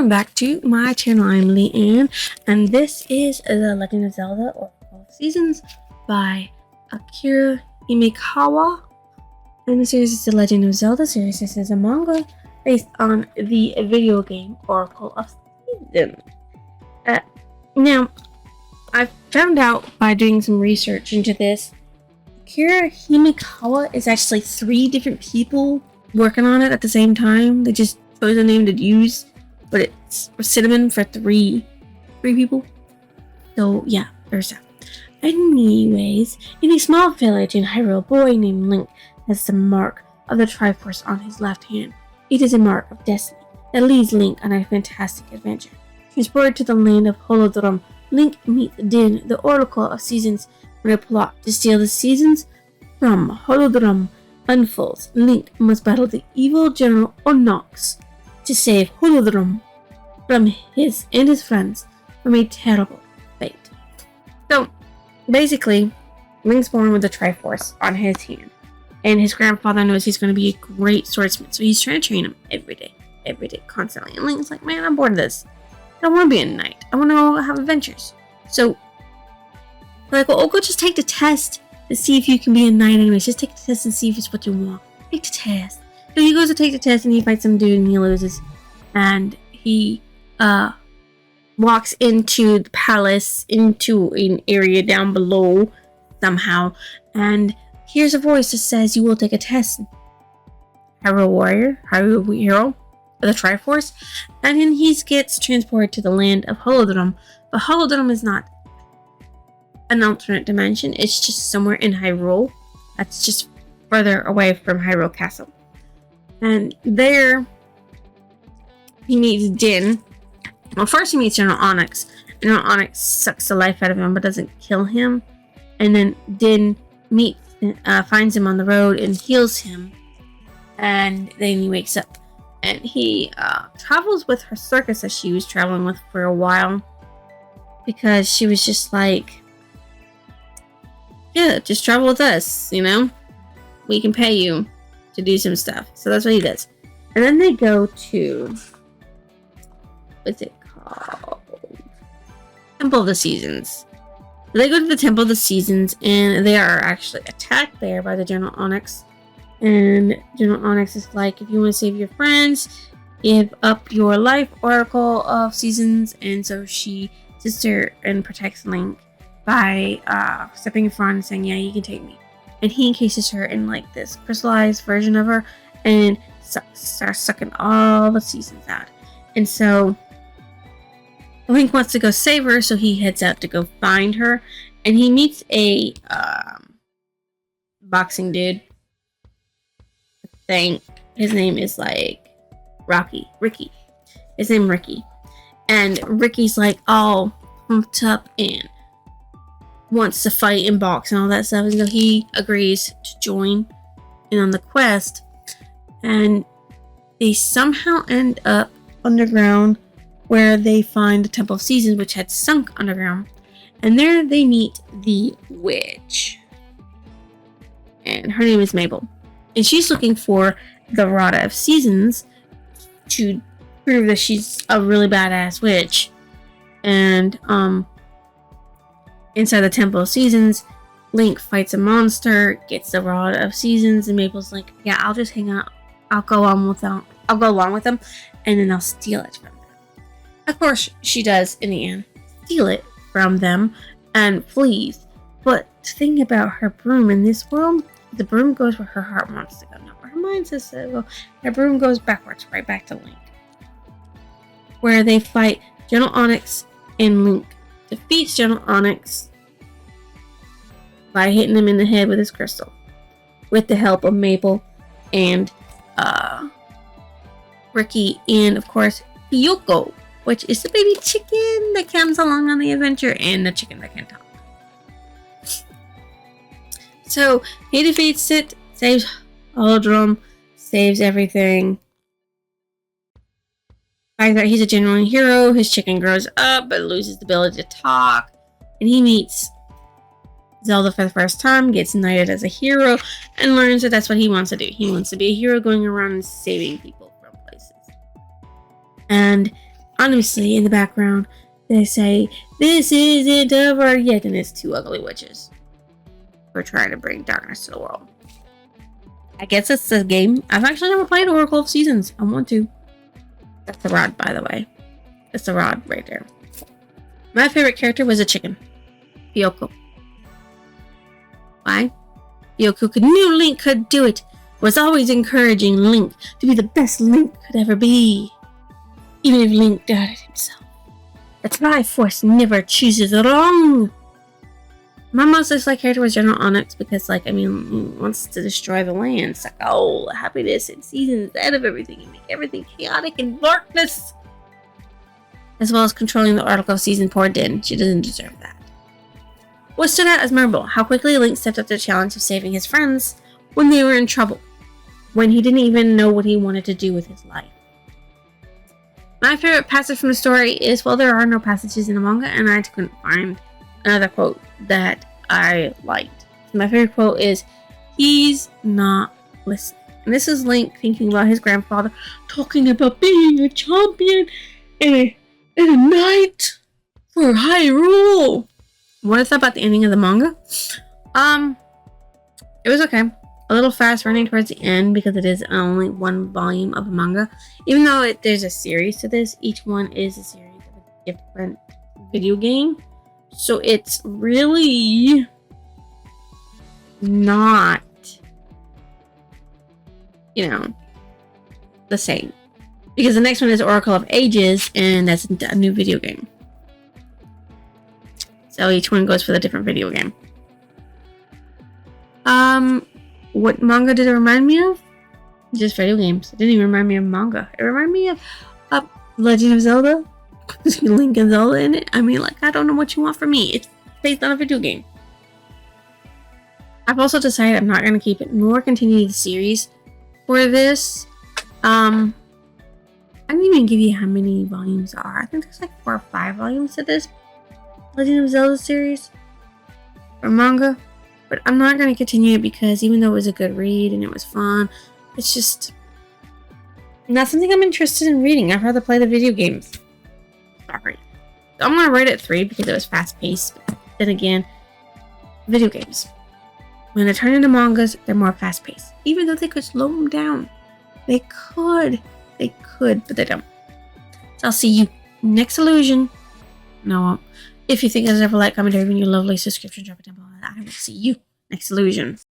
Welcome back to my channel. I'm Leanne, and this is The Legend of Zelda or All Seasons by Akira Himekawa. And the series is The Legend of Zelda series. This is a manga based on the video game Oracle of Seasons. Now, I found out by doing some research into this, Akira Himekawa is actually 3 different people working on it at the same time. They just chose a name to use, but it's cinnamon for three people. So yeah, there's that. Anyways, in a small village in Hyrule, a boy named Link has the mark of the Triforce on his left hand. It is a mark of destiny that leads Link on a fantastic adventure. Transported to the land of Holodrum, Link meets Din, the Oracle of Seasons, when a plot to steal the seasons from Holodrum unfolds. Link must battle the evil General Onox to save Holodrum from his friends from a terrible fate. So, basically, Link's born with the Triforce on his hand, and his grandfather knows he's going to be a great swordsman, so he's trying to train him every day, constantly. And Link's like, man, I'm bored of this. I don't want to be a knight. I want to go have adventures. So, they're like, well, go just take the test to see if you can be a knight anyways. Just take the test and see if it's what you want. Take the test. So he goes to take the test and he fights some dude and he loses. And he walks into the palace, into an area down below somehow. And here's a voice that says, you will take a test. Hyrule Warrior, Hyrule Hero of the Triforce. And then he gets transported to the land of Holodrum. But Holodrum is not an alternate dimension. It's just somewhere in Hyrule. That's just further away from Hyrule Castle. And there he meets Din. Well, first he meets General Onyx. General Onyx sucks the life out of him but doesn't kill him. And then Din finds him on the road and heals him. And then he wakes up. And he travels with her circus that she was traveling with for a while. Because she was just like, yeah, just travel with us, you know? We can pay you to do some stuff. So that's what he does. And then they go to, what's it called? Temple of the Seasons. They go to the Temple of the Seasons and they are actually attacked there by the General Onyx. And General Onyx is like, if you want to save your friends, give up your life, Oracle of Seasons. And so she sits there and protects Link by stepping in front and saying, yeah, you can take me. And he encases her in like this crystallized version of her and starts sucking all the seasons out. And so Link wants to go save her, so he heads out to go find her. And he meets a boxing dude. I think his name is like Ricky. His name Ricky. And Ricky's like all pumped up and wants to fight and box and all that stuff, and so he agrees to join in on the quest. And they somehow end up underground where they find the Temple of Seasons, which had sunk underground. And there they meet the witch, and her name is Mabel, and she's looking for the Rod of Seasons to prove that she's a really badass witch. And inside the Temple of Seasons, Link fights a monster, gets the Rod of Seasons, and Mabel's like, yeah, I'll just hang out. I'll go along with them, and then I'll steal it from them. Of course, she does, in the end, steal it from them and flees. But the thing about her broom in this world, the broom goes where her heart wants to go, not where her mind says to go. Her broom goes backwards, right back to Link. Where they fight General Onyx, and Link defeats General Onyx by hitting him in the head with his crystal, with the help of Mabel and Ricky, and of course Yoko, which is the baby chicken that comes along on the adventure, and the chicken that can talk. So he defeats it, saves Holodrum, saves everything. Finds out he's a genuine hero. His chicken grows up but loses the ability to talk. And he meets Zelda for the first time, gets knighted as a hero, and learns that that's what he wants to do. He wants to be a hero going around and saving people from places. And Honestly, in the background, they say, "This isn't over yet," and it's two ugly witches who are trying to bring darkness to the world. I guess it's the game. I've actually never played Oracle of Seasons. I want to. That's the rod, by the way. That's the rod right there. My favorite character was a chicken. Yoko. Why? Yoko knew Link could do it. Was always encouraging Link to be the best Link could ever be. Even if Link doubted himself. The Triforce never chooses wrong. My most disliked character was General Onyx because, he wants to destroy the land. It's like, oh, happiness and seasons out of everything and make everything chaotic and darkness. As well as controlling the Oracle of Season. Poor Din. She doesn't deserve that. What stood out as memorable? How quickly Link stepped up to the challenge of saving his friends when they were in trouble. When he didn't even know what he wanted to do with his life. My favorite passage from the story is, well, there are no passages in the manga, and I couldn't find another quote that I liked. My favorite quote is, "He's not listening." And this is Link thinking about his grandfather, talking about being a champion and a knight for Hyrule. What I thought about the ending of the manga? It was okay. A little fast running towards the end because it is only one volume of a manga. Even though there's a series to this, each one is a series of a different video game. So it's really not, the same. Because the next one is Oracle of Ages, and that's a new video game. So each one goes for the different video game. What manga did it remind me of? Just video games. It didn't even remind me of manga. It reminded me of Legend of Zelda. Link and Zelda in it. I don't know what you want from me. It's based on a video game. I've also decided I'm not going to keep it nor continue the series for this. I didn't even give you how many volumes there are. I think there's 4 or 5 volumes to this Legend of Zelda series or manga. But I'm not going to continue it because even though it was a good read and it was fun, it's just not something I'm interested in reading. I'd rather play the video games. Sorry. I'm going to rate it 3 because it was fast paced. But then again, video games. When they turn into mangas, they're more fast paced. Even though they could slow them down. They could, but they don't. So I'll see you next illusion. No, if you think I deserve a like, comment, or even your lovely subscription, drop it down below. I will see you next illusion.